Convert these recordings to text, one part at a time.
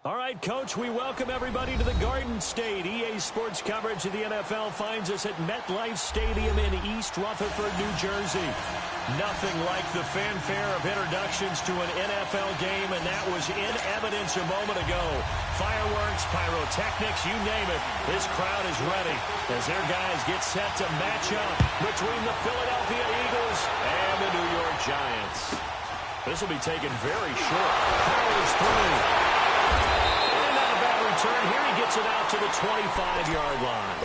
All right, Coach, we welcome everybody to the Garden State. EA Sports coverage of the NFL finds us at MetLife Stadium in East Rutherford, New Jersey. Nothing like the fanfare of introductions to an NFL game, and that was in evidence a moment ago. Fireworks, pyrotechnics, you name it. This crowd is ready as their guys get set to match up between the Philadelphia Eagles and the New York Giants. This will be taken very short. Powers through. Turn. Here he gets it out to the 25-yard line.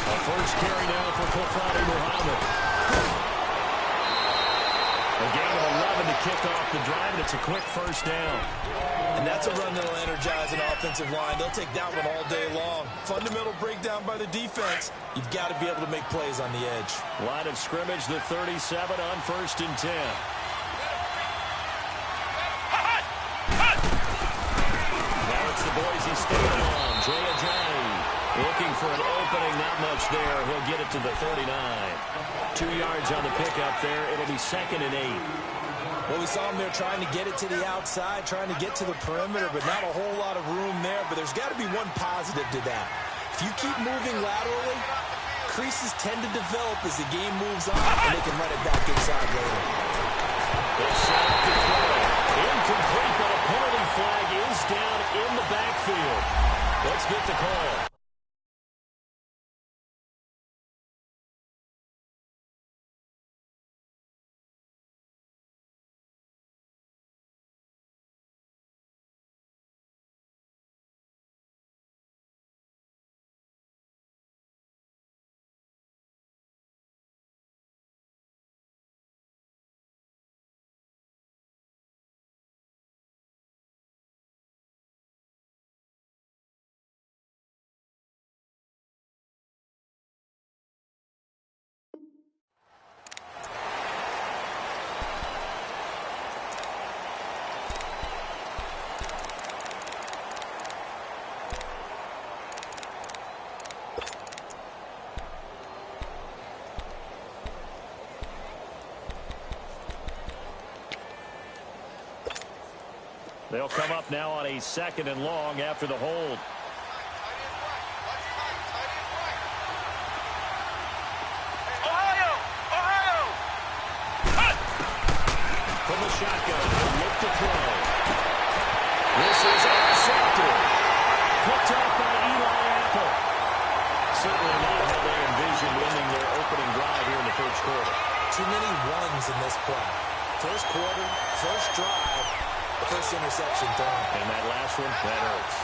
A first carry now for Kofani Muhammad. A gain of 11 to kick off the drive, and it's a quick first down. And that's a run that'll energize an offensive line. They'll take that one all day long. Fundamental breakdown by the defense. You've got to be able to make plays on the edge. Line of scrimmage, the 37 on 1st and 10. Now it's the Boise State on. Jay Ajayi looking for an opening, not much there. He'll get it to the 39. 2 yards on the pickup there. It'll be 2nd and 8. Well, we saw him there trying to get it to the outside, trying to get to the perimeter, but not a whole lot of room there. But there's got to be one positive to that. If you keep moving laterally, creases tend to develop as the game moves on, and they can run it back inside later. They're set up to throw. Incomplete, but a penalty flag is down in the backfield. Let's get the call. They'll come up now on a 2nd and long after the hold. Ohio! From the shotgun, he'll look to throw. This is intercepted. Picked off by Eli Apple. Certainly not how they envisioned ending their opening drive here in the first quarter. Too many ones in this play. First quarter, first drive, first interception thrown. And that last one, that hurts.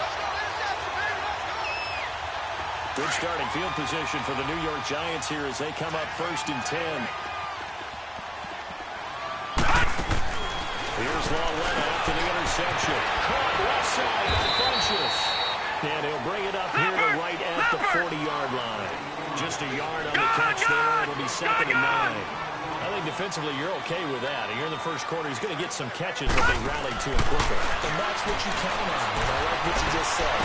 Good starting field position for the New York Giants here as they come up 1st and 10. Here's Lawletta after the interception. Caught left side by Funchess. And he'll bring it up here to right at the 40-yard line. Just a yard on the catch there. It'll be 2nd and 9. I think defensively you're okay with that. Here in the first quarter, he's going to get some catches if they rally to him quicker. And that's what you count on. And I like what you just said.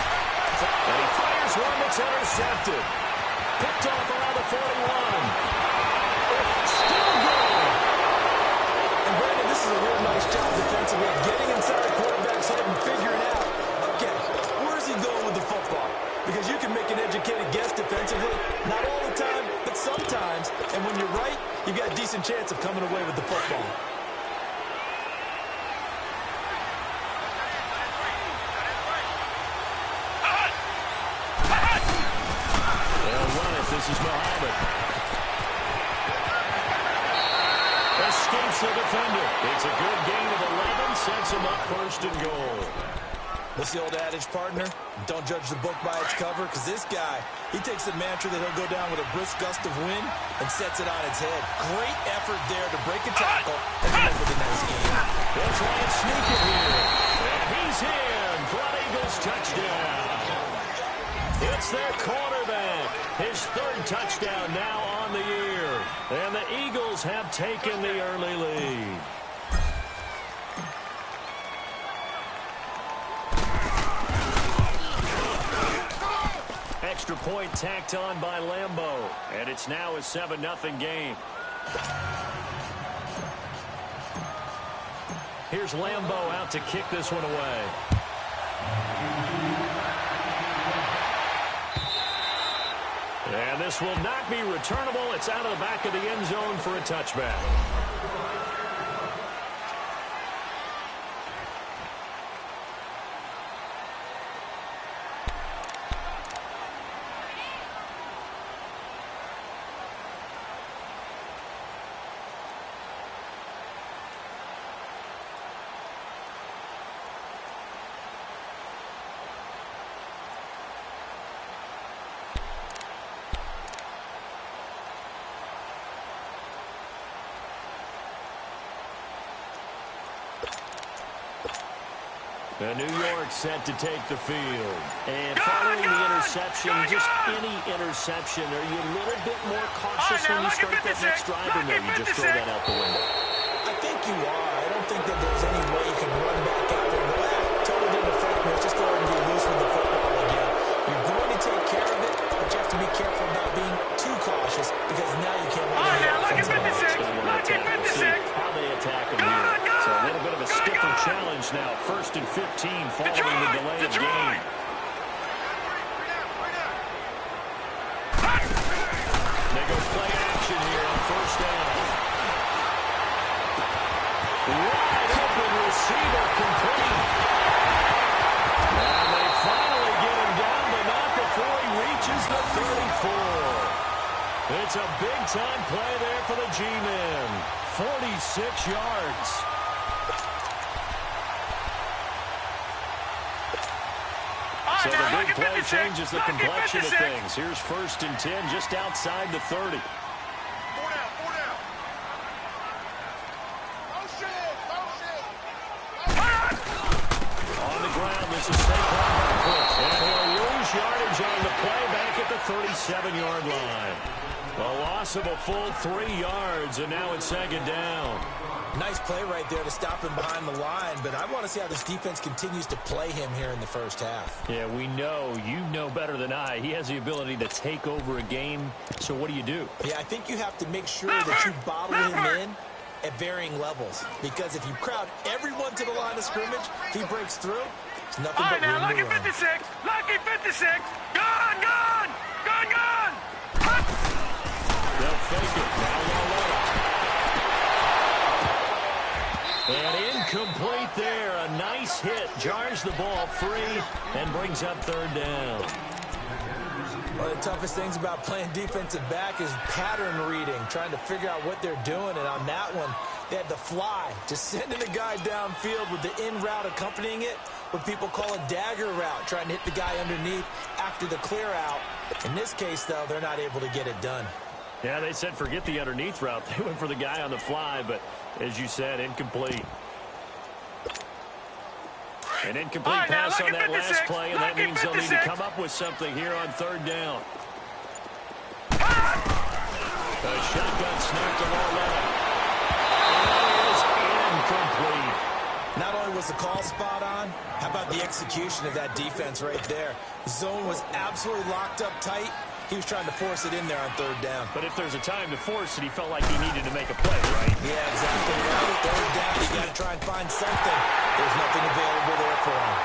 And he fires one that's intercepted. Picked off around the 41. Still going. And Brandon, this is a real nice job defensively of getting inside the quarterback's head and figuring out, okay, where is he going with the football? Because you can make an educated guess defensively. Not all the time, but sometimes. And when you're right, you've got a decent chance of coming away with the football. They'll run it. This is Muhammad. Escapes the defender. It's a good gain of 11. Sets him up 1st and goal. What's the old adage, partner? Don't judge the book by its cover, because this guy, he takes the mantra that he'll go down with a brisk gust of wind and sets it on its head. Great effort there to break a tackle and come up with a nice game. They'll try and sneak it here. And he's in for an Eagles touchdown. It's their quarterback. His 3rd touchdown now on the year. And the Eagles have taken the early lead. Extra point tacked on by Lambeau. And it's now a 7-0 game. Here's Lambeau out to kick this one away. And this will not be returnable. It's out of the back of the end zone for a touchback. And New York set to take the field. And following the interception, just any interception, are you a little bit more cautious when you start that next drive, or no, you just throw that out the window? I think you are. I don't think that there's any way you can run back out there and go, totally didn't affect me. Let's just go ahead and get loose with the football again. You're going to take care of it, but you have to be careful about being too cautious because now you can't run the offensive line. How they attack them here. So a little bit of a stiffer challenge now. 1st and 15 following the delay of game. They go play action here on 1st down. Wide open receiver complete. And they finally get him down, but not before he reaches the 34. It's a big-time play there for the G-men. 46 yards. So the big play changes the complexion of things. Here's 1st and 10 just outside the 30. On the ground, this is Saquon. And he'll lose yardage on the play back at the 37-yard line. A loss of a full 3 yards, and now it's 2nd down. Nice play right there to stop him behind the line, but I want to see how this defense continues to play him here in the 1st half. Yeah, we know. You know better than I. He has the ability to take over a game, so what do you do? Yeah, I think you have to make sure that you bottle him in at varying levels, because if you crowd everyone to the line of scrimmage, if he breaks through, it's nothing but room to run. Lucky 56! Lucky 56! Gone! Gone! Gone! Gone! They'll fake it. Now they'll let it. And incomplete there. A nice hit. Jars the ball free and brings up 3rd down. One of the toughest things about playing defensive back is pattern reading, trying to figure out what they're doing. And on that one, they had the fly, just sending the guy downfield with the in route accompanying it, what people call a dagger route, trying to hit the guy underneath after the clear out. In this case, though, they're not able to get it done. Yeah, they said forget the underneath route. They went for the guy on the fly, but as you said, incomplete. An incomplete pass on that last play, and that means they'll need to come up with something here on 3rd down. A shotgun snap to Marletta. It is incomplete. Not only was the call spot on, how about the execution of that defense right there? Zone was absolutely locked up tight. He was trying to force it in there on 3rd down. But if there's a time to force it, he felt like he needed to make a play, right? Yeah, exactly right. 3rd down, you got to try and find something. There's nothing available there for him.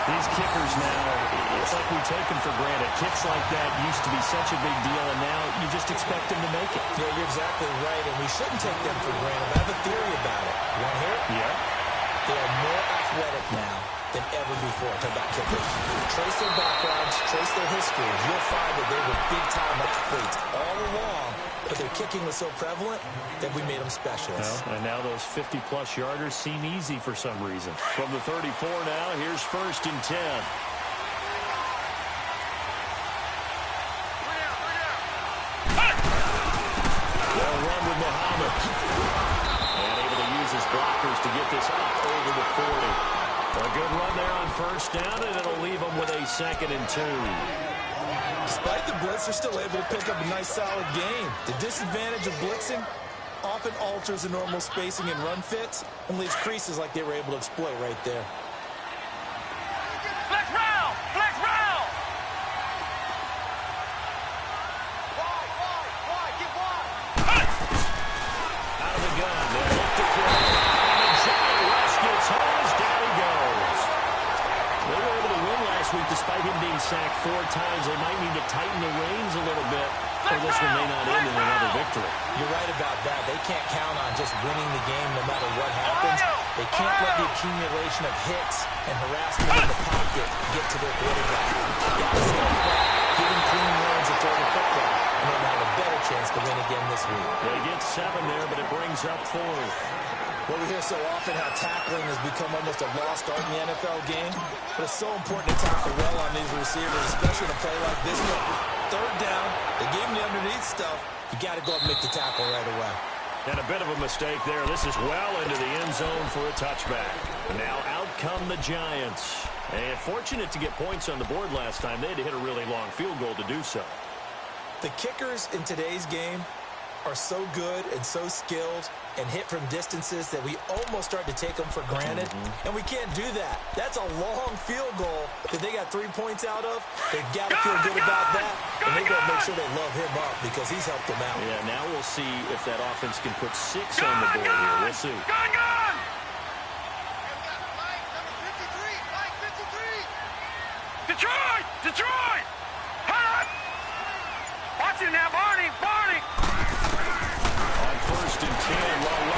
These kickers now, it's like we take them for granted. Kicks like that used to be such a big deal, and now you just expect them to make it. Yeah, you're exactly right, and we shouldn't take them for granted. I have a theory about it. You want to hear it? Yeah. They are more athletic now than ever before. Talk about kickers. Trace their backgrounds, trace their histories. You'll find that they were big-time athletes all along, but their kicking was so prevalent that we made them specialists. Well, and now those 50-plus yarders seem easy for some reason. From the 34 now, here's 1st and 10. They'll run with Muhammad. And able to use his blockers to get this up over the 40. A good run there on 1st down, and it'll leave them with a 2nd and 2. Despite the blitz, they're still able to pick up a nice, solid game. The disadvantage of blitzing often alters the normal spacing and run fits and leaves creases like they were able to exploit right there. Flex round! Flex round! on just winning the game no matter what happens. They can't let the accumulation of hits and harassment in the pocket get to their quarterback. Got to stop that, give him clean lanes and throw the football, and then have a better chance to win again this week. They get 7 there, but it brings up 4th. Well, we hear so often how tackling has become almost a lost art in the NFL game, but it's so important to tackle well on these receivers, especially in a play like this one. 3rd down, they gave him the underneath stuff. You got to go up and make the tackle right away. And a bit of a mistake there. This is well into the end zone for a touchback. Now out come the Giants. And fortunate to get points on the board last time. They had to hit a really long field goal to do so. The kickers in today's game are so good and so skilled and hit from distances that we almost start to take them for granted. And we can't do that. That's a long field goal that they got 3 points out of. They've got to feel good about that. And they've got to make sure they love him up because he's helped them out. Yeah, now we'll see if that offense can put 6 on the board here. We'll see. Gone! Detroit! Detroit! Hot! Watch it now, Barney! Barney! On 1st and 10, well, it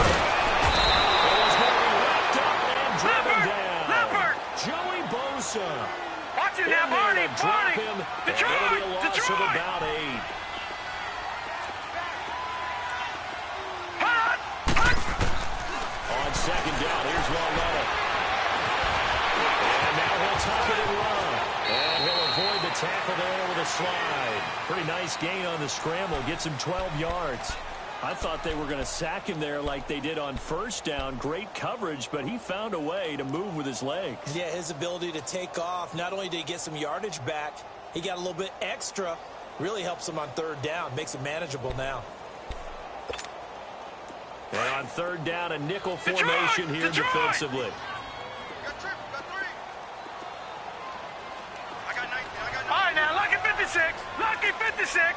was going to be wrapped up and driven down. Leopard! Joey Bosa. Watch it now, Barney! Drop Barney! him. Detroit! It'll be a loss of Detroit! about 8. Hot! Hot! On 2nd down, here's Walletta. And now he'll tuck it and run. And he'll avoid the tackle there with a slide. Pretty nice gain on the scramble. Gets him 12 yards. I thought they were going to sack him there like they did on 1st down. Great coverage, but he found a way to move with his legs. Yeah, his ability to take off. Not only did he get some yardage back, he got a little bit extra. Really helps him on 3rd down. Makes it manageable now. And on 3rd down, a nickel formation here defensively. All right, now, lucky 56. Lucky 56.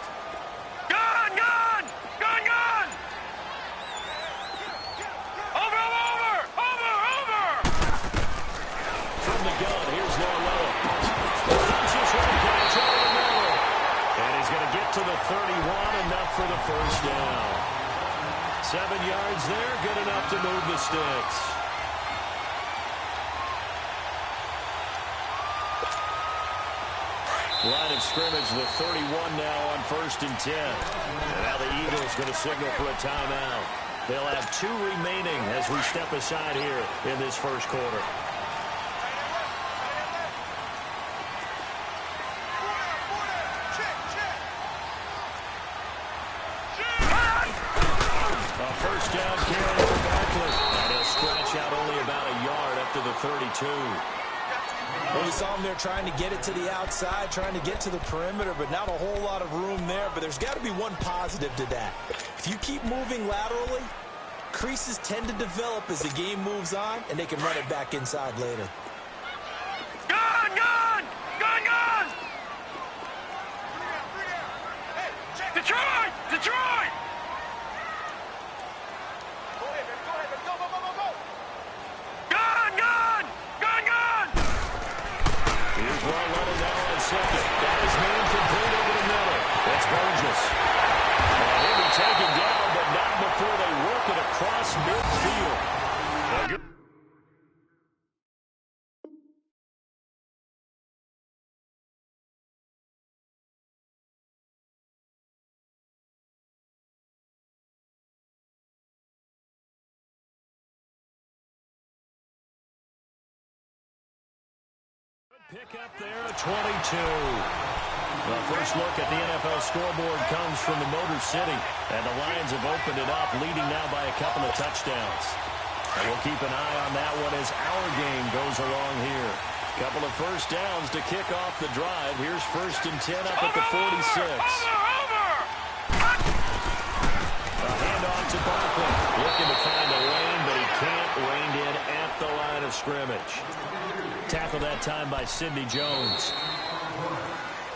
Gone, gone. Gone, gone. Over, over, over, over. From the gun, here's Walletta. Launches one catch over the middle. And he's going to get to the 31, enough for the 1st down. 7 yards there, good enough to move the sticks. Line of scrimmage, the 31 now on 1st and 10. And now the Eagles going to signal for a timeout. They'll have 2 remaining as we step aside here in this 1st quarter. A 1st down carry for Barkley. And he'll scratch out only about a yard up to the 32. Well, we saw him there trying to get it to the outside, trying to get to the perimeter, but not a whole lot of room there. But there's got to be one positive to that. If you keep moving laterally, creases tend to develop as the game moves on, and they can run it back inside later. Gone, gone. Gone, gone. Detroit! Detroit! Gone, gone. Gone, gone. Here's Walletta now on 2nd. Got his man complete over the middle. That's Burgess. He'll be taken down, but not before they work it across midfield. Pick up there at 22. Well, first look at the NFL scoreboard comes from the Motor City, and the Lions have opened it up, leading now by a couple of touchdowns. And we'll keep an eye on that one as our game goes along here. Couple of 1st downs to kick off the drive. Here's 1st and 10 up at the 46. A handoff to Barkley. Looking to find a lane, but he can't. Reined in at the line of scrimmage. Tackled that time by Sidney Jones.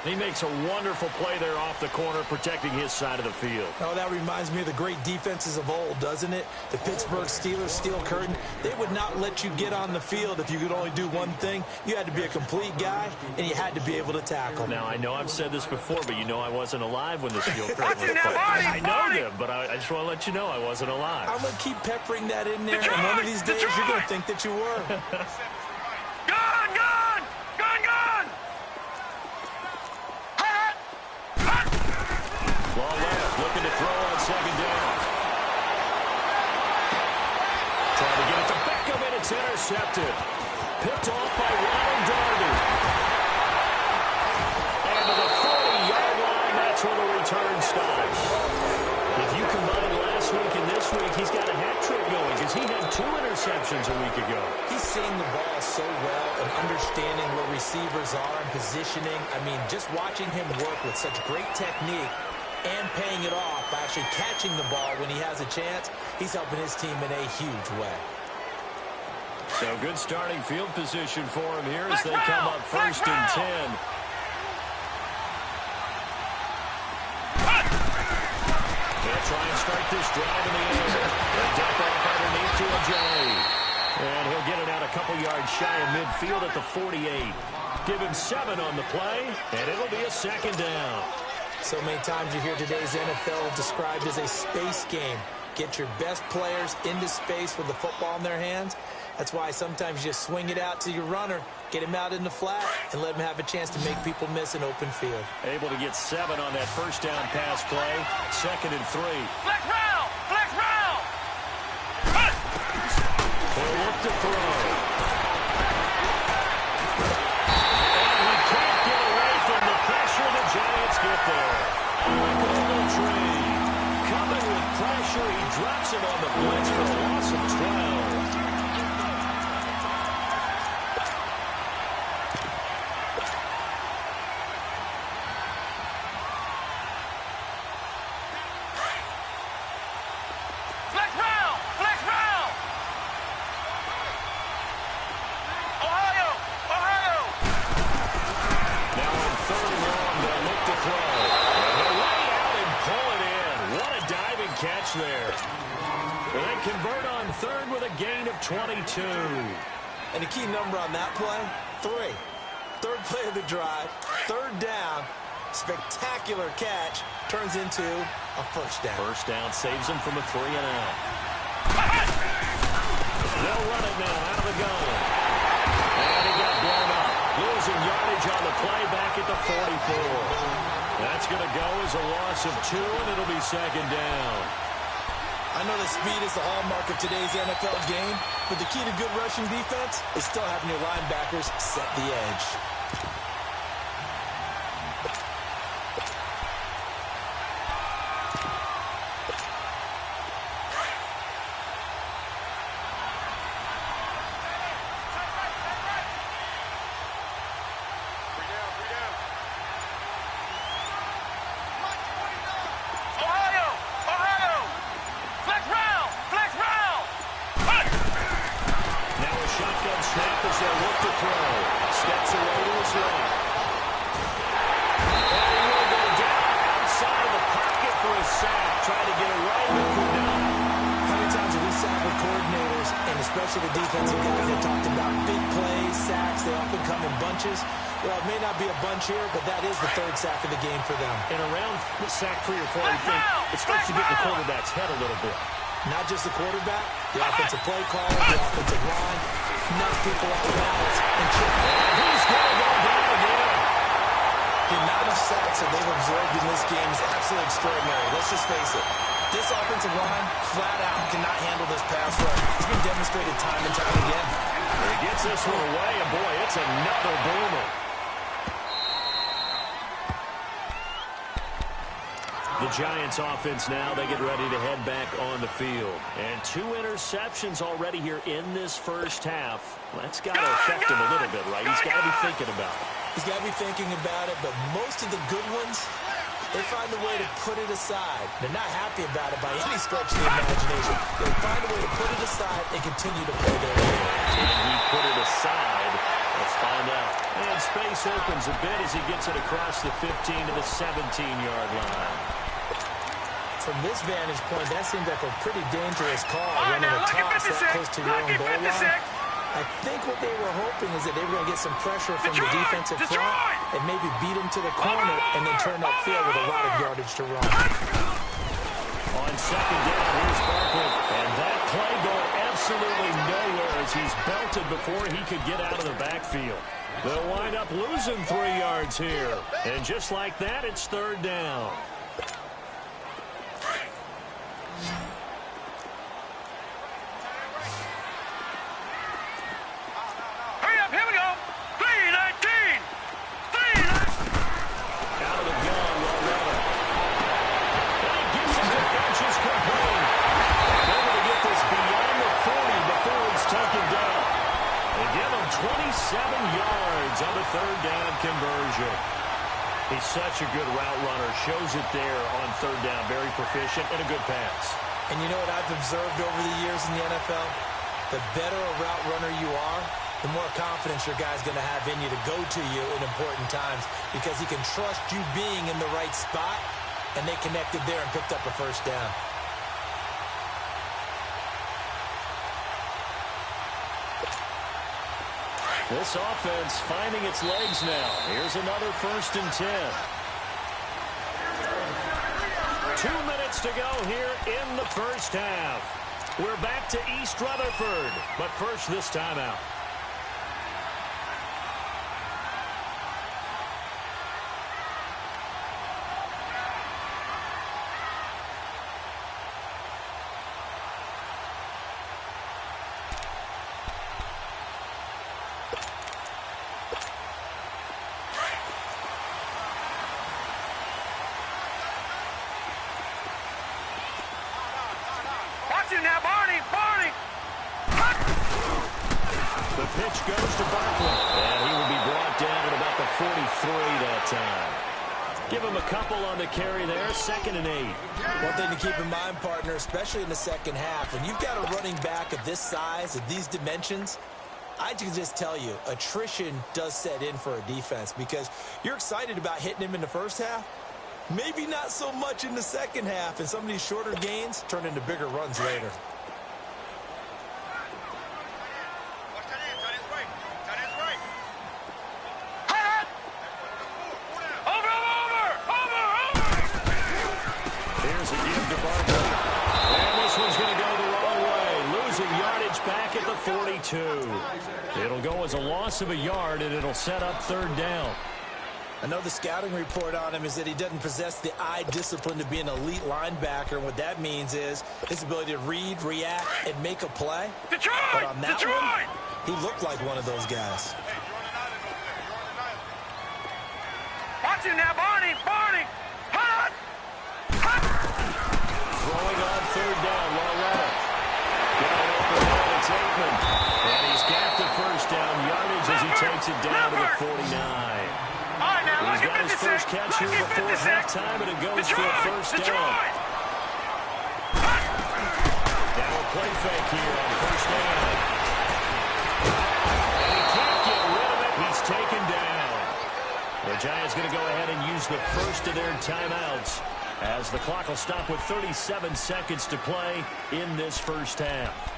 He makes a wonderful play there off the corner, protecting his side of the field. Oh, that reminds me of the great defenses of old, doesn't it? The Pittsburgh Steelers steel curtain. They would not let you get on the field if you could only do one thing. You had to be a complete guy, and you had to be able to tackle. Now, I know I've said this before, but you know I wasn't alive when the steel curtain was put. Body, I know them, but I just want to let you know I wasn't alive. I'm going to keep peppering that in there, and one of these days you're going to think that you were. Gun, gun! Gun, gun! Ball left, looking to throw on second down. Trying to get it to Beckham, and it's intercepted. Picked off by Ronald Darby. And to the 40-yard line, that's where the return stops. If you combine last week and this week, he's got a hat trick going because he had 2 interceptions a week ago. He's seeing the ball so well and understanding where receivers are and positioning. I mean, just watching him work with such great technique and paying it off by actually catching the ball when he has a chance, he's helping his team in a huge way. So good starting field position for him here as they come up first and 10. They'll try and start this drive in the air. A dump off underneath to Ajayi. And he'll get it out a couple yards shy of midfield at the 48. Give him 7 on the play, and it'll be a second down. So many times you hear today's NFL described as a space game. Get your best players into space with the football in their hands. That's why sometimes you just swing it out to your runner, get him out in the flat, and let him have a chance to make people miss an open field. Able to get 7 on that first down pass play. Second and 3. Flex round! Flex round! They'll look to throw. Giants get there. Ogletree coming with pressure. He drops him on the blitz for a loss of 12. Flex round! Flex round! Ohio! Ohio! Now on 3rd and long, they'll look to throw. And he'll lay out and pull it in. What a diving catch there. And they convert on 3rd with a gain of 22. And the key number on that play, 3. 3rd play of the drive, 3rd down, spectacular catch, turns into a first down. First down saves them from a 3 and out. They'll run it now out of the gun. And he got blown up. Losing yardage on the play back at the 44. That's going to go as a loss of 2, and it'll be second down. I know that speed is the hallmark of today's NFL game, but the key to good rushing defense is still having your linebackers set the edge. Especially the defensive guys that talked about big plays, sacks. They often come in bunches. Well, it may not be a bunch here, but that is the 3rd sack of the game for them. And around sack 3 or 4, you think it starts to get in the quarterback's head a little bit. Not just the quarterback, the offensive play caller, the offensive line. Knock people off balance and check. He's going to go down again. The amount of sacks that they've absorbed in this game is absolutely extraordinary. Let's just face it. This offensive line, flat out, cannot handle this pass rush. It's been demonstrated time and time again. He gets this one away, and boy, it's another boomer. The Giants offense now, they get ready to head back on the field. And 2 interceptions already here in this first half. That's got to affect him a little bit, right? He's got to be thinking about it. He's got to be thinking about it, but most of the good ones, they find a way to put it aside. They're not happy about it by any stretch of the imagination. They find a way to put it aside and continue to play their game. And he put it aside Let's find out. And space opens a bit as he gets it across the 15 to the 17-yard line. From this vantage point, that seems like a pretty dangerous call. Right, running now, a toss that close to your own goal line. I think what they were hoping is that they were going to get some pressure from the defensive front and maybe beat him to the corner and then turn upfield with a lot of yardage to run. On second down, here's Barkley. And that play going absolutely nowhere as he's belted before he could get out of the backfield. They'll wind up losing 3 yards here. And just like that, it's third down. On the third down conversion. He's such a good route runner. Shows it there on third down. Very proficient and a good pass. And you know what I've observed over the years in the NFL? The better a route runner you are, the more confidence your guy's going to have in you to go to you in important times because he can trust you being in the right spot, and they connected there and picked up a first down. This offense finding its legs now. Here's another 1st and 10. 2 minutes to go here in the first half. We're back to East Rutherford, but first this timeout. Now, Barney! The pitch goes to Barkley, and he will be brought down at about the 43 that time. Give him a couple on the carry there, 2nd and 8. One thing to keep in mind, partner, especially in the second half, when you've got a running back of this size, of these dimensions, I can just tell you, attrition does set in for a defense because you're excited about hitting him in the first half. Maybe not so much in the second half, and some of these shorter gains turn into bigger runs later. Here's a give to Barkley. And this one's going to go the wrong way. Losing yardage back at the 42. It'll go as a loss of a yard, and it'll set up third down. I know the scouting report on him is that he doesn't possess the eye discipline to be an elite linebacker. And what that means is his ability to read, react, and make a play. Detroit! But on that Detroit! one, he looked like one of those guys. Watch him now, Barney! Hot! Throwing on third down, Loretta. Got it open there to Tateman. And he's got the first down yardage as he takes it down to the 49. He's got his first catch here before halftime, and it goes for a first down. Now a play fake here on first down. And he can't get rid of it. He's taken down. The Giants going to go ahead and use the first of their timeouts as the clock will stop with 37 seconds to play in this first half.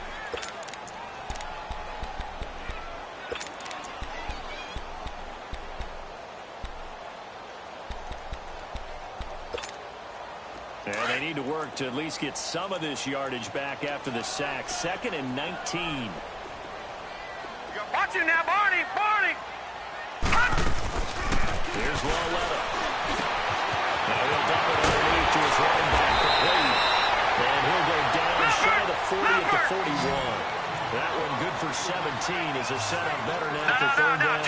And they need to work to at least get some of this yardage back after the sack. 2nd and 19. Watch him now, Barney! Here's Loretta. Now he'll dump it underneath to his running back complete. And he'll go down shy of the 40 at the 41. That one good for 17 as a setup better now for third down.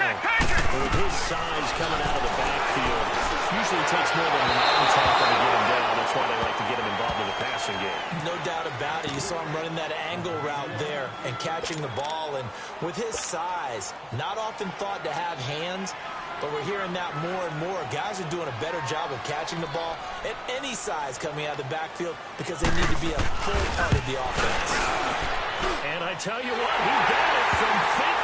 With his size coming out of the backfield, usually takes more than one tackle to get him down. That's why they like to get him involved in the passing game. No doubt about it. You saw him running that angle route there and catching the ball. And with his size, not often thought to have hands, but we're hearing that more and more. Guys are doing a better job of catching the ball at any size coming out of the backfield because they need to be a full part of the offense. And I tell you what, he got it. from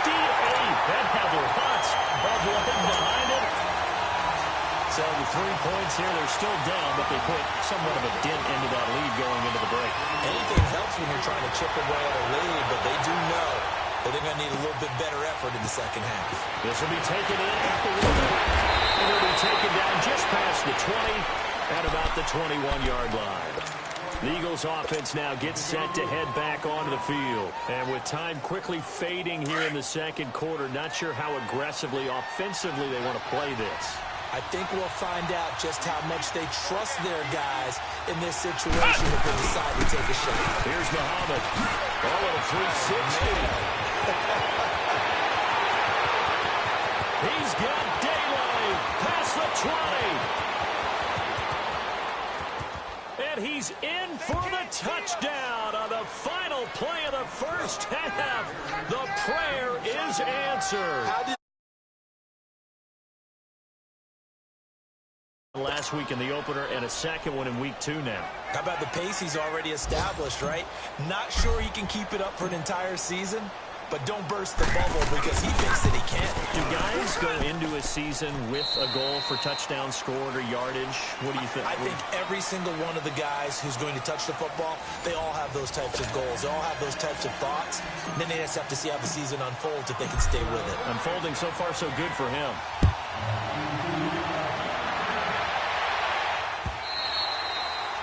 58. That had lots of leg behind it. So the 3 points here, they're still down, but they put somewhat of a dent into that lead going into the break. Anything helps when you're trying to chip away at a lead, but they do know that they're going to need a little bit better effort in the second half. This will be taken in at the 1. And it'll be taken down just past the 20 at about the 21-yard line. The Eagles offense now gets set to head back onto the field. And with time quickly fading here in the second quarter, not sure how aggressively, offensively they want to play this. I think we'll find out just how much they trust their guys in this situation if they decide to take a shot. Here's Muhammad. Oh, a 360. He's got daylight past the 20. And he's in for the touchdown on the final play of the first half. The prayer is answered. Last week in the opener and a second one in week 2 now. How about the pace he's already established, right? Not sure he can keep it up for an entire season, but don't burst the bubble because he thinks that he can. Do guys go into a season with a goal for touchdown scored or yardage? What do you think? I think every single one of the guys who's going to touch the football, they all have those types of goals. They all have those types of thoughts. And then they just have to see how the season unfolds if they can stay with it. Unfolding so far so good for him.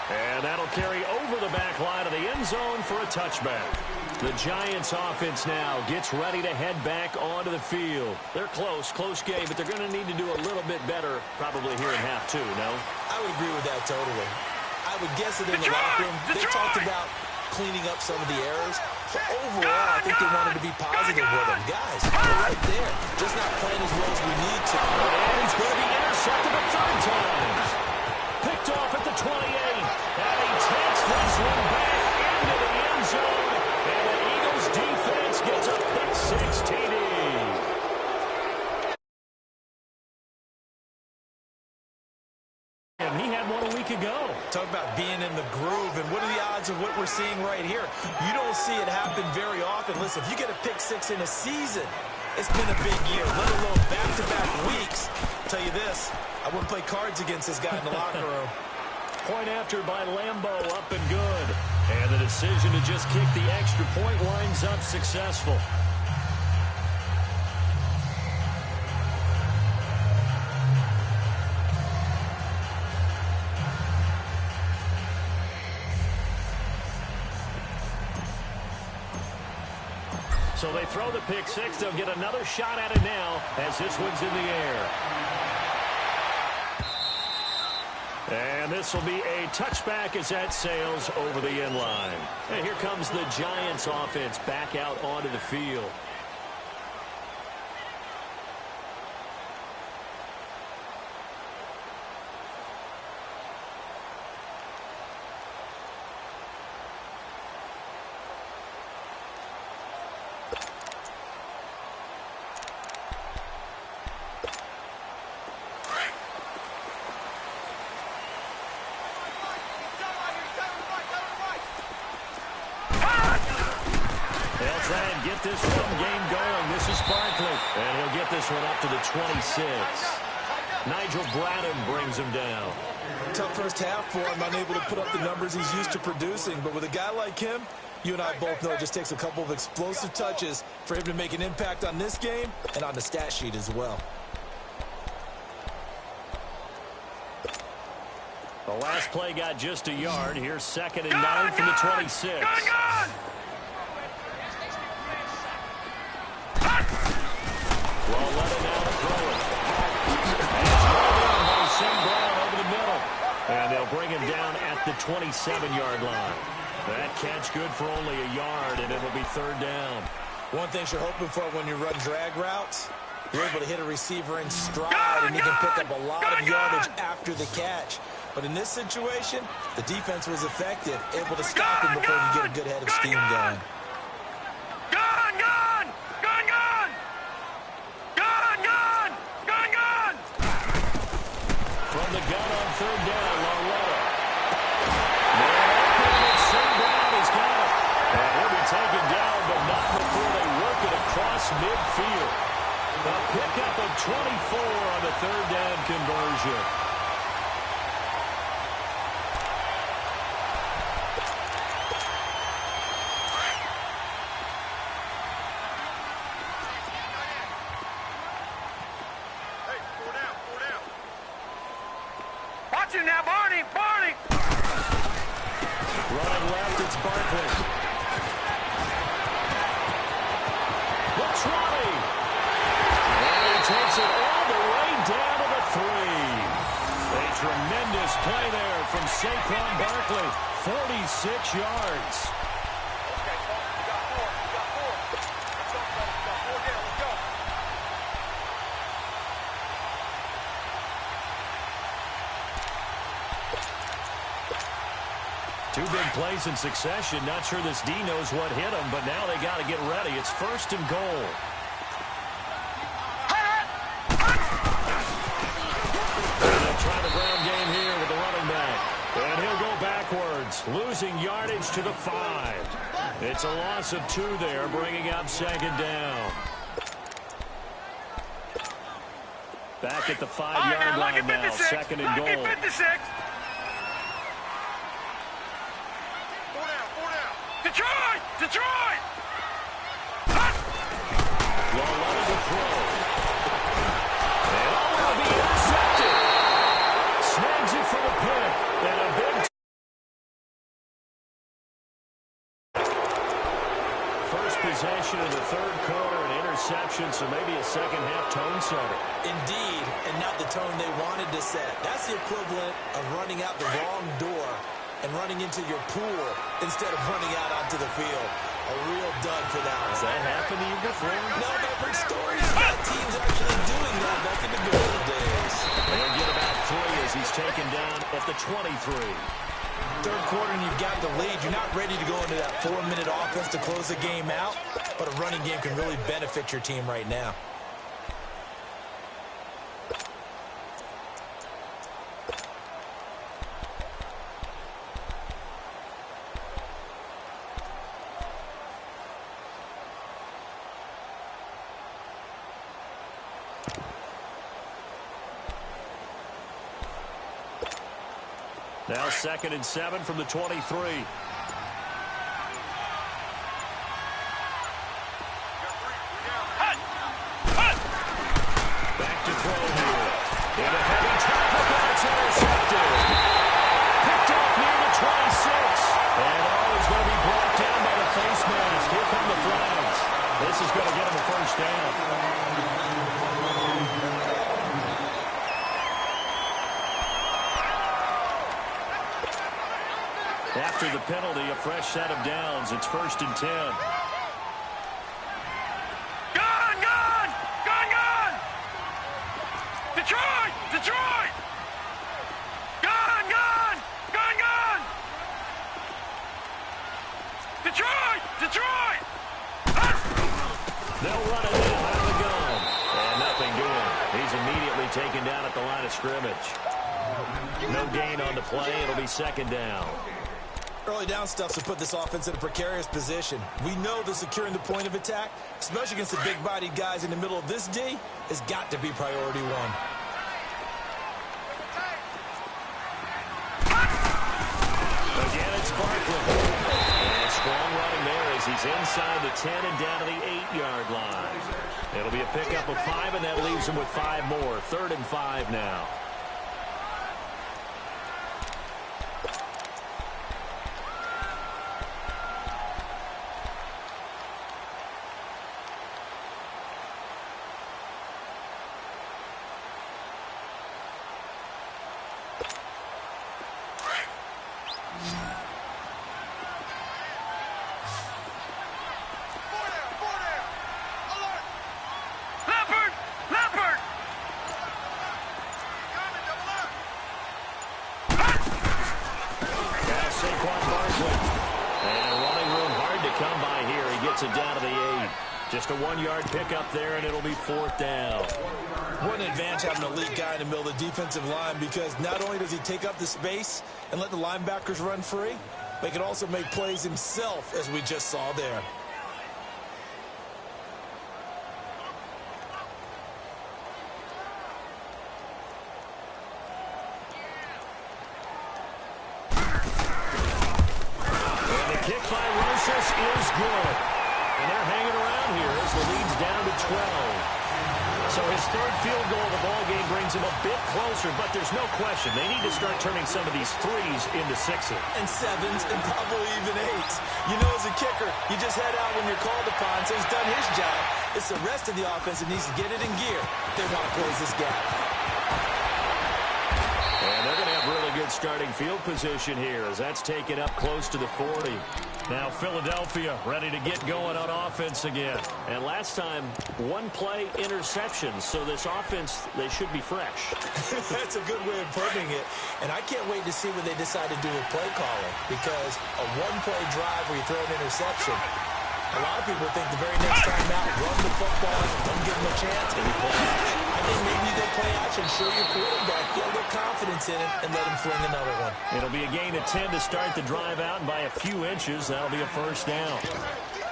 And that'll carry over the back line of the end zone for a touchback. The Giants offense now gets ready to head back onto the field. They're close game, but they're going to need to do a little bit better probably here in half 2, no? I would agree with that totally. I would guess that in the locker room, they talked about cleaning up some of the errors. But overall, I think they wanted to be positive with them. Guys, we're right there. Just not playing as well as we need to. And he's going to be intercepted a third time. Picked off at the 28. And he takes this one back into the end zone. And the Eagles defense gets a pick-6 TD. And he had one a week ago. Talk about being in the groove, and what are the odds of what we're seeing right here? You don't see it happen very often. Listen, if you get a pick-6 in a season, it's been a big year, let alone back-to-back weeks. I'll tell you this, I wouldn't play cards against this guy in the locker room. Point after by Lambeau, up and good. And the decision to just kick the extra point winds up successful. So they throw the pick-6. They'll get another shot at it now as this one's in the air. And this will be a touchback as that sails over the end line. And here comes the Giants offense back out onto the field. Get this run game going. This is Barkley. And he'll get this one up to the 26. Nigel Bradham brings him down. Tough first half for him. Unable to put up the numbers he's used to producing. But with a guy like him, you and I both know it just takes a couple of explosive touches for him to make an impact on this game and on the stat sheet as well. The last play got just a yard. Here's 2nd and 9 from the 26. Well, let him out and throw it. And it's brought down by St. Brown over the middle. And they'll bring him down at the 27-yard line. That catch good for only a yard, and it'll be 3rd down. One thing you're hoping for when you run drag routes, you're able to hit a receiver in stride, and you can pick up a lot of yardage after the catch. But in this situation, the defense was effective, able to stop him before he get a good head of steam going. From the gun on 3rd down, Loretta. St. Brown has got it. And he'll be taken down, but not before they work it across midfield. A pickup of 24 on the third down conversion. Watch it now, Barney! Barney! Running left, it's Barkley. The 20. And he takes it all the way down to the 3. A tremendous play there from Saquon Barkley. 46 yards. Okay, you got 4. You got 4. Let's go, fellas. You got 4 down. Let's go. Two big plays in succession. Not sure this D knows what hit him, but now they got to get ready. It's 1st and goal. And they'll try the ground game here with the running back. And he'll go backwards, losing yardage to the 5. It's a loss of 2 there, bringing up 2nd down. Back at the 5-yard line now, 2nd and goal. 56. Detroit! Detroit! Well, running to throw. And oh, will be intercepted. Snags it for the pick. And a big first possession of the 3rd quarter, an interception, so maybe a second-half tone setter. Indeed, and not the tone they wanted to set. That's the equivalent of running out the wrong door and running into your pool instead of running out onto the field. A real dud for that one. Has that happened to you before? No, but I've heard stories about teams actually doing that back in the good old days. They'll get about 3 as he's taken down at the 23. 3rd quarter and you've got the lead. You're not ready to go into that 4-minute offense to close the game out, but a running game can really benefit your team right now. Now 2nd and 7 from the 23. Back to throw here. In a heavy traffic, and it's intercepted. Picked off near the 26. And it's going to be brought down by the face mask. Here come the flags. This is going to get him a 1st down. After the penalty, a fresh set of downs. It's 1st and 10. Gun! Gun! Gun! Gun! Detroit! Detroit! Gun! Gun! Gun! Gun! Detroit! Detroit! They'll run it in out of the gun. And nothing doing. He's immediately taken down at the line of scrimmage. No gain on the play. It'll be 2nd down. Early down stuff to put this offense in a precarious position. We know that securing the point of attack, especially against the big-bodied guys in the middle of this D, has got to be priority 1. Again, it's Barkley. And strong running there as he's inside the 10 and down to the 8-yard line. It'll be a pickup of 5, and that leaves him with 5 more. 3rd and 5 now. It down to the 8. Just a 1-yard pickup there, and it'll be 4th down. What an advantage having an elite guy in the middle of the defensive line, because not only does he take up the space and let the linebackers run free, but he can also make plays himself, as we just saw there. is good. And they're hanging around here as the lead's down to 12. So his third field goal of the ball game brings him a bit closer, but there's no question they need to start turning some of these threes into sixes. And sevens and probably even eights. You know, as a kicker, you just head out when you're called upon, so he's done his job. It's the rest of the offense that needs to get it in gear if they want to close this gap. And they're going to have really good starting field position here as that's taken up close to the 40. Now Philadelphia ready to get going on offense again. And last time, one play interception. So this offense, they should be fresh. That's a good way of putting it. And I can't wait to see what they decide to do with play calling. Because a one-play drive where you throw an interception, a lot of people think the very next time out, run the football, don't give them a chance, and you play action. I think maybe you go play action, show your quarterback, get a little confidence in it, and let him fling another one. It'll be a gain of 10 to start the drive out, and by a few inches, that'll be a first down.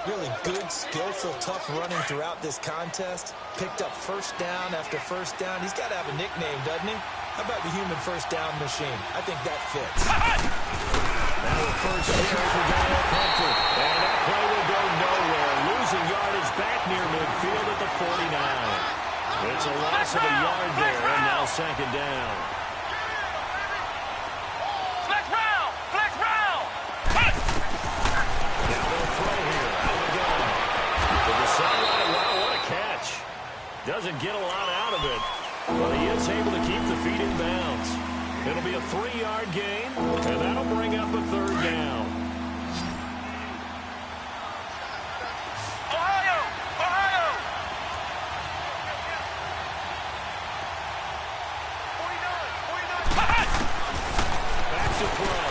Really good, skillful, tough running throughout this contest. Picked up first down after first down. He's got to have a nickname, doesn't he? How about the human first down machine? I think that fits. Now the first carry for Daniel Comfort. And that play will go nowhere. Losing yardage back near midfield at the 49. It's a loss of a yard there, and now second down. Flex round! Flex round! Now they'll throw here. Out of gun. To the sideline. Wow, what a catch. Doesn't get a lot out of it, but he is able to keep the feet in bounds. It'll be a 3-yard gain, and that'll bring up a third down. Ohio! Ohio! 49! Back to throw.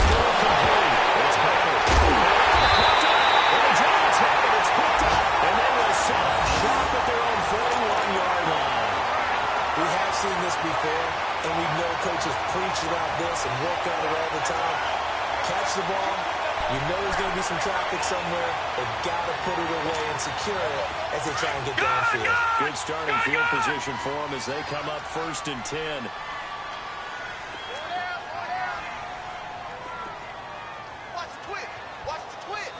Complete. It's better. Picked up. And the Giants have it. It's picked up. And they will set up shop at their own 41-yard line. We have seen this before, and we know coaches preach about this and work on it all the time. Catch the ball. You know there's going to be some traffic somewhere. They've got to put it away and secure it as they try and get downfield. Good starting field position for them as they come up 1st and 10. Watch the twist! Watch the twist!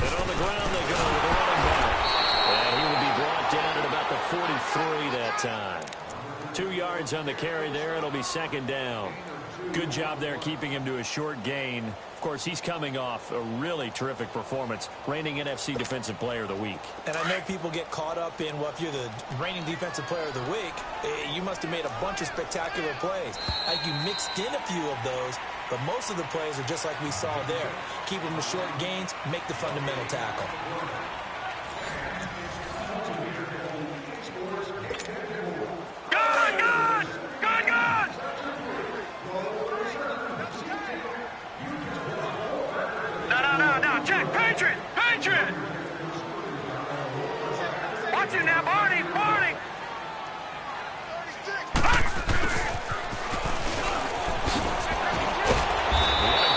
And on the ground they go with the running back. And he will be brought down at about the 43 that time. 2 yards on the carry there. It'll be second down. Good job there keeping him to a short gain. Of course, he's coming off a really terrific performance, reigning NFC Defensive Player of the Week. And I know people get caught up in, well, if you're the reigning Defensive Player of the Week, you must have made a bunch of spectacular plays. Like you mixed in a few of those, but most of the plays are just like we saw there. Keep them to short gains, make the fundamental tackle. Gun! Gun! Gun! Gun! No. Check! Patriot! Patriot! Watch it now, Barney! Barney!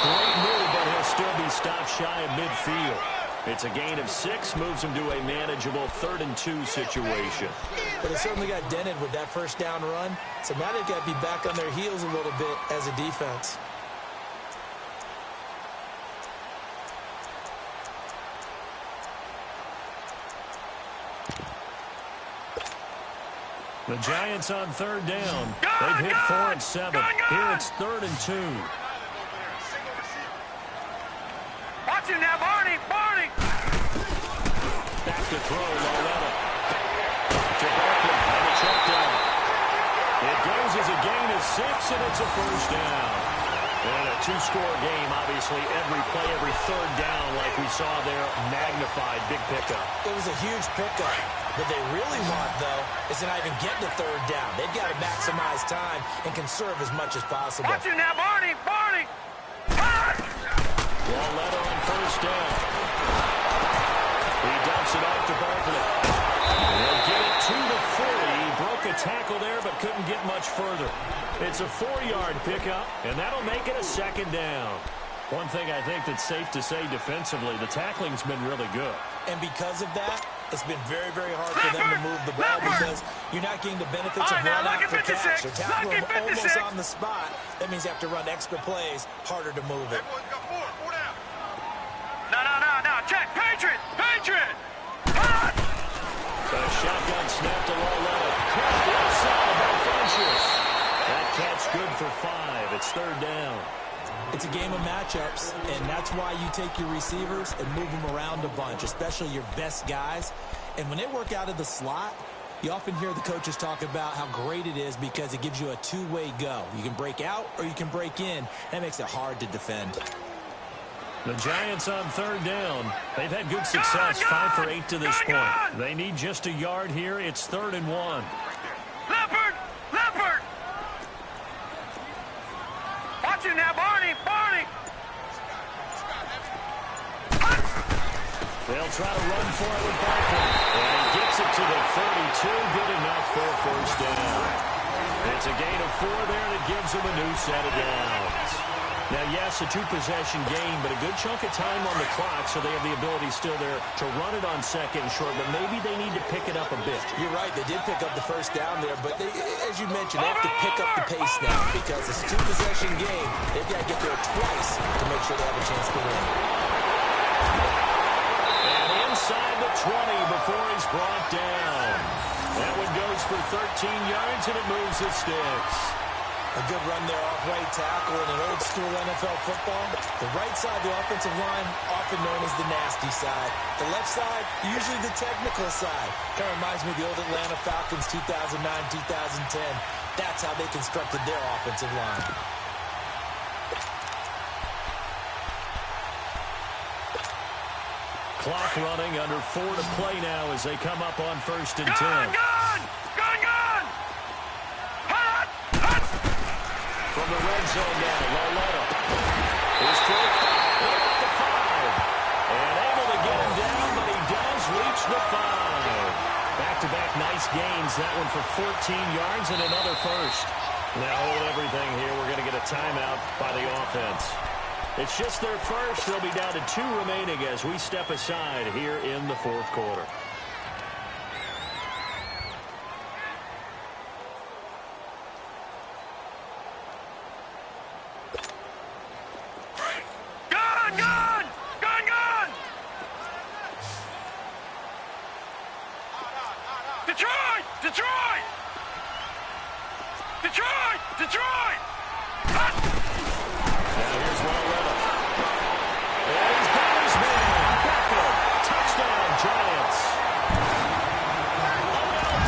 Great move, but he'll still be stopped shy of midfield. It's a gain of 6, moves him to a manageable 3rd and 2 situation. But they certainly got dented with that first down run, so now they've got to be back on their heels a little bit as a defense. The Giants on 3rd down. They've hit 4 and 7. Here it's 3rd and 2. Watch it now, Barney! Barney! Back to throw, Loretta. To Barkley on the check down. It goes as a gain of 6, and it's a first down. And a 2-score game, obviously. Every play, every 3rd down, like we saw there, magnified, big pickup. It was a huge pickup. What they really want, though, is to not even get to 3rd down. They've got to maximize time and conserve as much as possible. Watch it now, Barney! Barney! Loretta on first down. He dumps it off to Barkley. He'll get it to the 40. He broke a tackle there, but couldn't get much further. It's a 4-yard pickup, and that'll make it a second down. One thing I think that's safe to say defensively, the tackling's been really good. And because of that, It's been very, very hard for them to move the ball because you're not getting the benefits of run out for catch. So tackle them almost on the spot. That means you have to run extra plays, harder to move it. No. Check. Patriot. A shotgun snap to Low. Cross the outside about Funchess. That catch good for 5. It's third down. It's a game of matchups, and that's why you take your receivers and move them around a bunch, especially your best guys. And when they work out of the slot, you often hear the coaches talk about how great it is because it gives you a two-way go. You can break out or you can break in. That makes it hard to defend. The Giants on third down. They've had good success, 5 for 8 to this point. They need just a yard here. It's 3rd and 1. Leopard! Watch him now, Barney! They'll try to run for it with Barkley. And he gets it to the 32. Good enough for a first down. It's a gain of 4 there that gives them a new set of downs. Now, yes, a 2-possession game, but a good chunk of time on the clock, so they have the ability still there to run it on second and short, but maybe they need to pick it up a bit. You're right. They did pick up the first down there, but they, as you mentioned, they have to pick up the pace now because it's a 2-possession game. They've got to get there twice to make sure they have a chance to win. And inside the 20 before he's brought down. That one goes for 13 yards, and it moves the sticks. A good run there off right tackle in an old-school NFL football. The right side, the offensive line, often known as the nasty side. The left side, usually the technical side. Kind of reminds me of the old Atlanta Falcons 2009-2010. That's how they constructed their offensive line. Clock running, under 4 to play now as they come up on 1st and 10. Gun! From the red zone now, Low. He's quick. At the 5. And able to get him down, but he does reach the 5. Back-to-back nice gains. That one for 14 yards and another first. Now hold everything here. We're going to get a timeout by the offense. It's just their first. They'll be down to 2 remaining as we step aside here in the 4th quarter. Detroit! Now here's Low. And he's got his man. Beckham. Touchdown, Giants.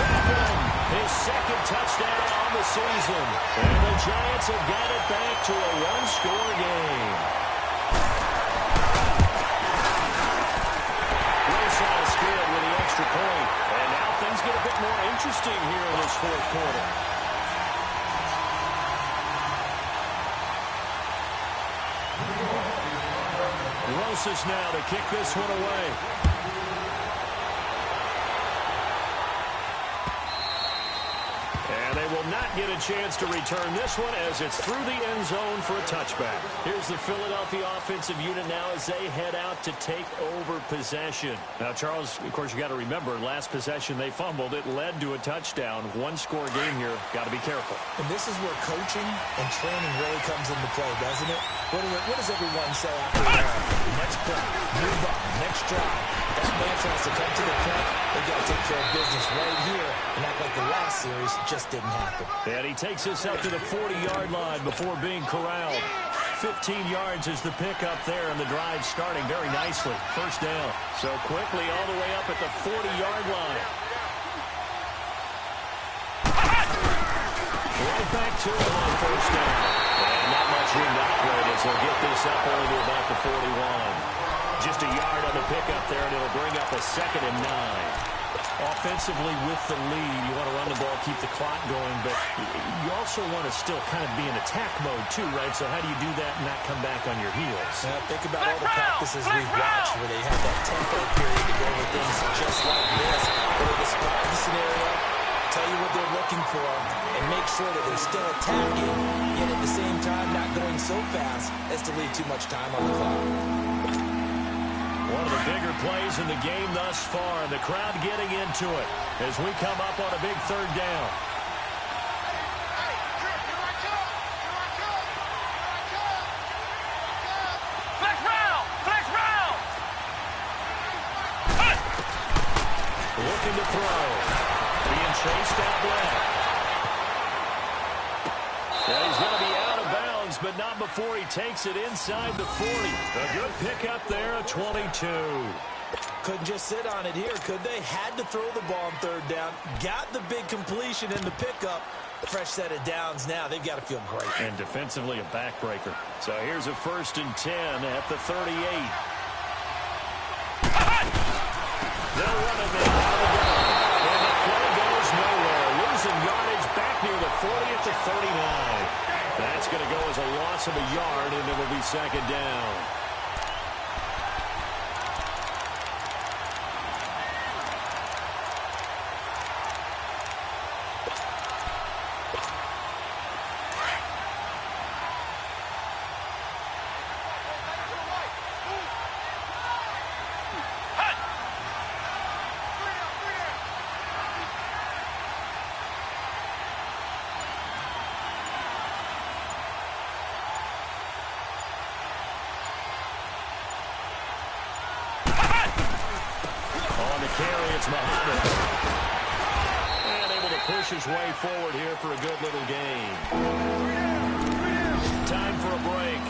Beckham, his 2nd touchdown on the season. And the Giants have got it back to a 1-score game. Rosas good with the extra point. And now things get a bit more interesting here in this 4th quarter. Rosas now to kick this one away. And they will not get a chance to return this one as it's through the end zone for a touchback. Here's the Philadelphia offensive unit now as they head out to take over possession. Now, Charles, of course, you got to remember, last possession they fumbled. It led to a touchdown. 1-score game here. Got to be careful. And this is where coaching and training really comes into play, doesn't it? What does everyone say after the next play, move on, next drive? That mantra has to come to the point. They've got to take care of business right here and act like the last series just didn't happen. And he takes this up to the 40-yard line before being corralled. 15 yards is the pickup there, and the drive starting very nicely. First down. So quickly all the way up at the 40-yard line. Right back to him on first down. And not much room to operate as they'll get this up only to about the 41. Just a yard on the pickup there, and it'll bring up a 2nd and 9. Offensively with the lead, you want to run the ball, keep the clock going, but you also want to still kind of be in attack mode too, right? So how do you do that and not come back on your heels? Think about all the practices we've watched where they have that tempo period to go with things just like this. Where they describe the scenario, tell you what they're looking for, and make sure that they're still attacking, yet at the same time not going so fast as to leave too much time on the clock. One of the bigger plays in the game thus far, and the crowd getting into it as we come up on a big third down. Flex round! Flex round! Looking to throw. Being chased out left. Yeah, he's going to be out of bounds, but not before he takes it inside the 40. A good pickup there, a 22. Couldn't just sit on it here, could they? Had to throw the ball on third down. Got the big completion in the pickup. Fresh set of downs now. They've got to feel great. And defensively, a backbreaker. So here's a 1st and 10 at the 38. They'll run it now out of the gun. And the play goes nowhere. Losing yardage back near the 40 at the 39. That's going to go as a loss of a yard, and it will be 2nd down. Carry, it's Muhammad. And able to push his way forward here for a good little gain. Time for a break.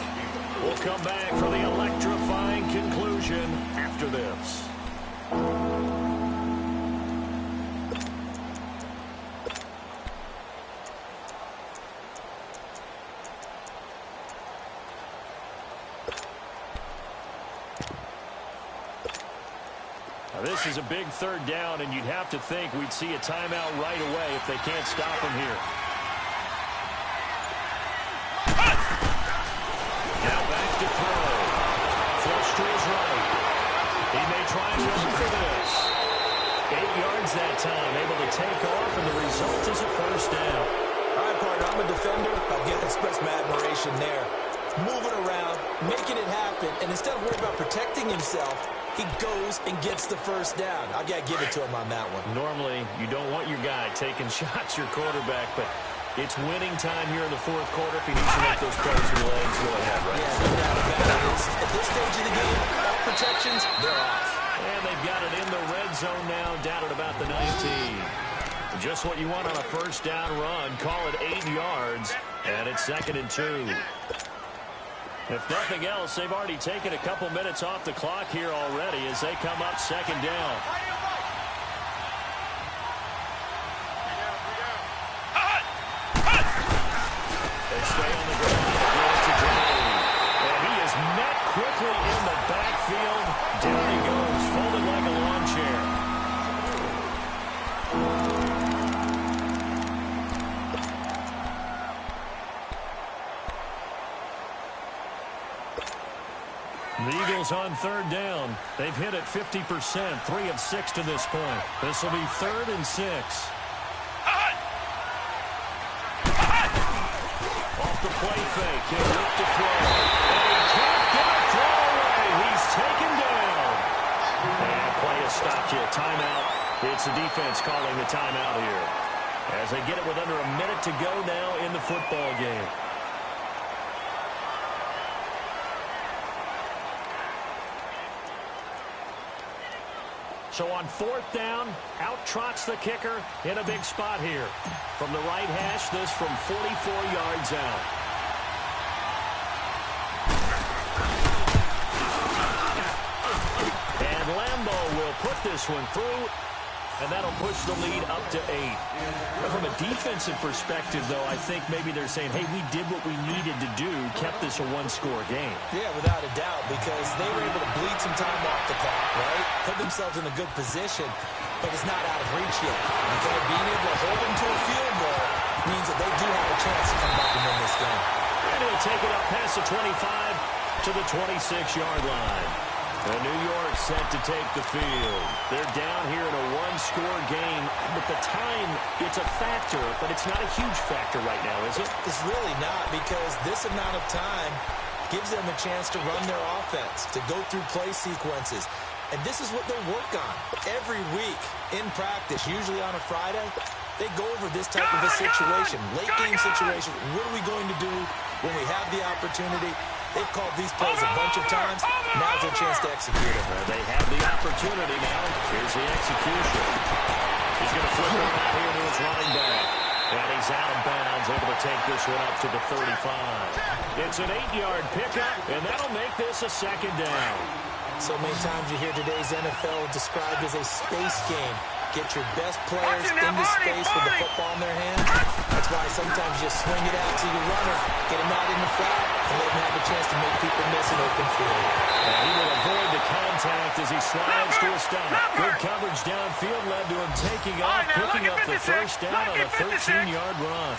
We'll come back for the electrifying conclusion after this. This is a big third down, and you'd have to think we'd see a timeout right away if they can't stop him here. Now back to throw. Flush to his right. He may try and go for this. 8 yards that time, able to take off, and the result is a 1st down. All right, partner, I'm a defender. I'll get express my admiration there. Moving around, making it happen, and instead of worrying about protecting himself, he goes and gets the 1st down. I got to give it to him on that one. Normally, you don't want your guy taking shots, your quarterback, but it's winning time here in the 4th quarter. If he needs to make those plays with the legs, go ahead, right? Yeah, no doubt about it. At this stage of the game, all protections, they're off. And they've got it in the red zone now, down at about the 19. Just what you want on a 1st down run. Call it 8 yards, and it's 2nd and 2. If nothing else, they've already taken a couple minutes off the clock here already as they come up 2nd down. They stay on the ground. And he is met quickly in the backfield. Down he goes, folded like a lawn chair. The Eagles on 3rd down. They've hit it 50%, 3 of 6 to this point. This will be 3rd and 6. Off the play fake, he'll look to throw. And he can't get a throw away. He's taken down. And play has stopped here. Timeout. It's the defense calling the timeout here. As they get it with under a minute to go now in the football game. So on 4th down, out trots the kicker in a big spot here. From the right hash, this from 44 yards out. And Lambeau will put this one through, and that'll push the lead up to 8. But from a defensive perspective, though, I think maybe they're saying, hey, we did what we needed to do, kept this a 1-score game. Yeah, without a doubt, because they were able to bleed some time off the clock, right? Put themselves in a good position, but it's not out of reach yet. Okay, being able to hold them to a field goal means that they do have a chance to come back and win this game. And he'll take it up past the 25 to the 26-yard line. And New York set to take the field. They're down here in a 1-score game. But the time, it's a factor, but it's not a huge factor right now, is it? It's really not, because this amount of time, gives them a chance to run their offense, to go through play sequences. And this is what they work on every week in practice, usually on a Friday. They go over this type of a situation, late-game situation. What are we going to do when we have the opportunity? They've called these plays a bunch of times. Now's their chance to execute it. They have the opportunity now. Here's the execution. He's going to flip it out here to his running back. And he's out of bounds, able to take this one up to the 35. It's an 8-yard pickup, and that'll make this a second down. So many times you hear today's NFL described as a space game. Get your best players into space with the football in their hand. That's why sometimes you swing it out to your runner, get him out in the flat, and let him have a chance to make people miss an open field. And he will avoid the contact as he slides to a stop. Good coverage downfield led to him taking off, picking up the first down on a 13-yard run.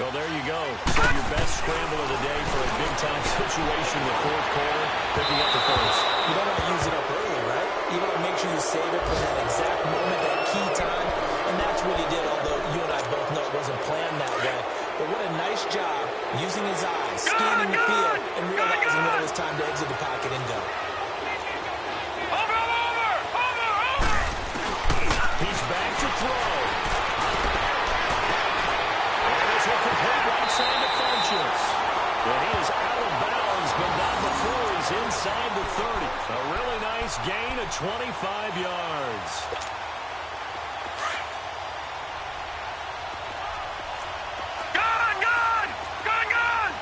Well, there you go. So your best scramble of the day for a big-time situation in the fourth quarter, picking up the first. You don't want to use it up early, right? You want to make sure you save it for that exact moment, that key time. And that's what he did, although you and I both know it wasn't planned that way. But what a nice job using his eyes, scanning the field, and realizing when it was time to exit the pocket and go. He's back to throw. Complete right side to Funches. And he is out of bounds, but not before he's inside the 30. A really nice gain of 25 yards. Gone, gone! Gone, gone!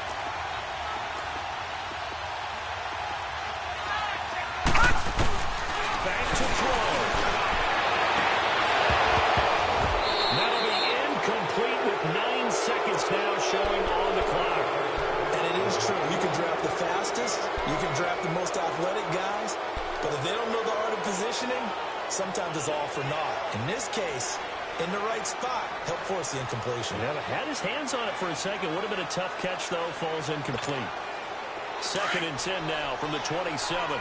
Back to throw. That'll be incomplete with 9 seconds now showing on the clock. And it is true. You can draft the fastest. You can draft the most athletic guys. But if they don't know the art of positioning, sometimes it's all for naught. In this case, in the right spot, help force the incompletion. Yeah, had his hands on it for a second. Would have been a tough catch, though. Falls incomplete. 2nd and 10 now from the 27.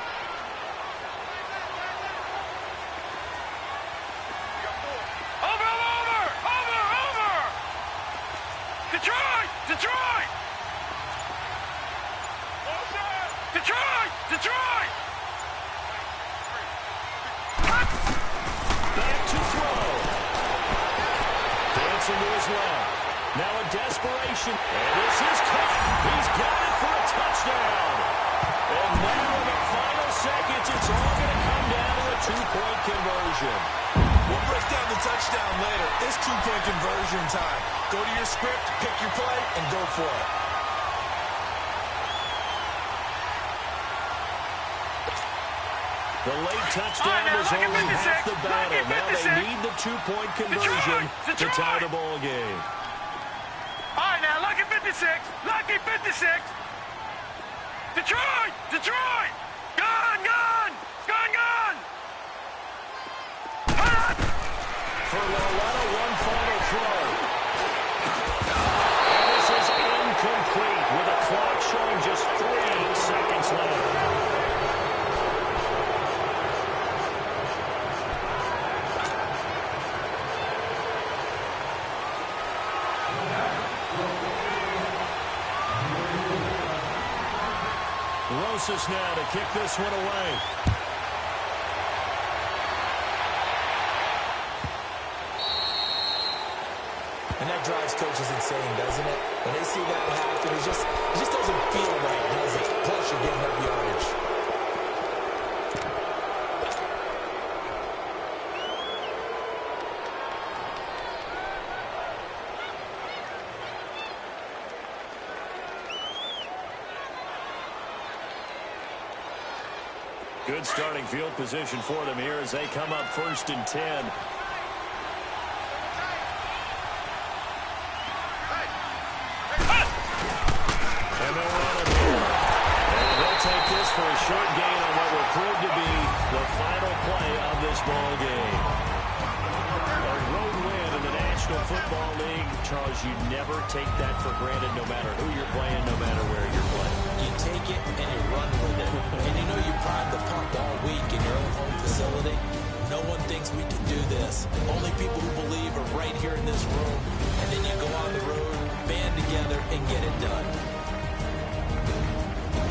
Detroit! Detroit! Detroit! Detroit! Back to throw. Dancing to his left. Now a desperation. And this is caught. He's got it for a touchdown. And now in the final seconds, it's all going to come down to a 2-point conversion. We'll break down the touchdown later. It's 2-point conversion time. Go to your script, pick your play, and go for it. The late touchdown was only half the battle. Now they need the 2-point conversion to tie the ball game. All right, now, lucky 56. Lucky 56. Detroit! Detroit! Gone, gone! Gone, gone! For Loretta, one final throw. And this is incomplete with a clock showing just 3 seconds left. Rosas now to kick this one away. And that drives coaches insane, doesn't it? When they see that happen, it just doesn't feel right, does it? Plus, you're giving up yardage. Good starting field position for them here as they come up 1st and 10. Take this for a short gain on what will prove to be the final play of this ball game. A road win in the National Football League. Charles, you never take that for granted no matter who you're playing, no matter where you're playing. You take it and you run with it. And you know you prime the pump all week in your own home facility. No one thinks we can do this. Only people who believe are right here in this room. And then you go on the road, band together, and get it done.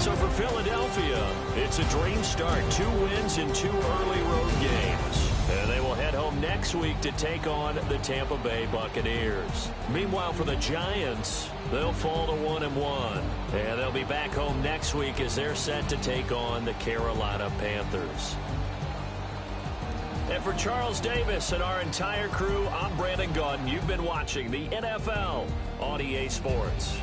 So for Philadelphia, it's a dream start. 2 wins in 2 early road games. And they will head home next week to take on the Tampa Bay Buccaneers. Meanwhile, for the Giants, they'll fall to 1-1. And they'll be back home next week as they're set to take on the Carolina Panthers. And for Charles Davis and our entire crew, I'm Brandon Gaudin. You've been watching the NFL on EA Sports.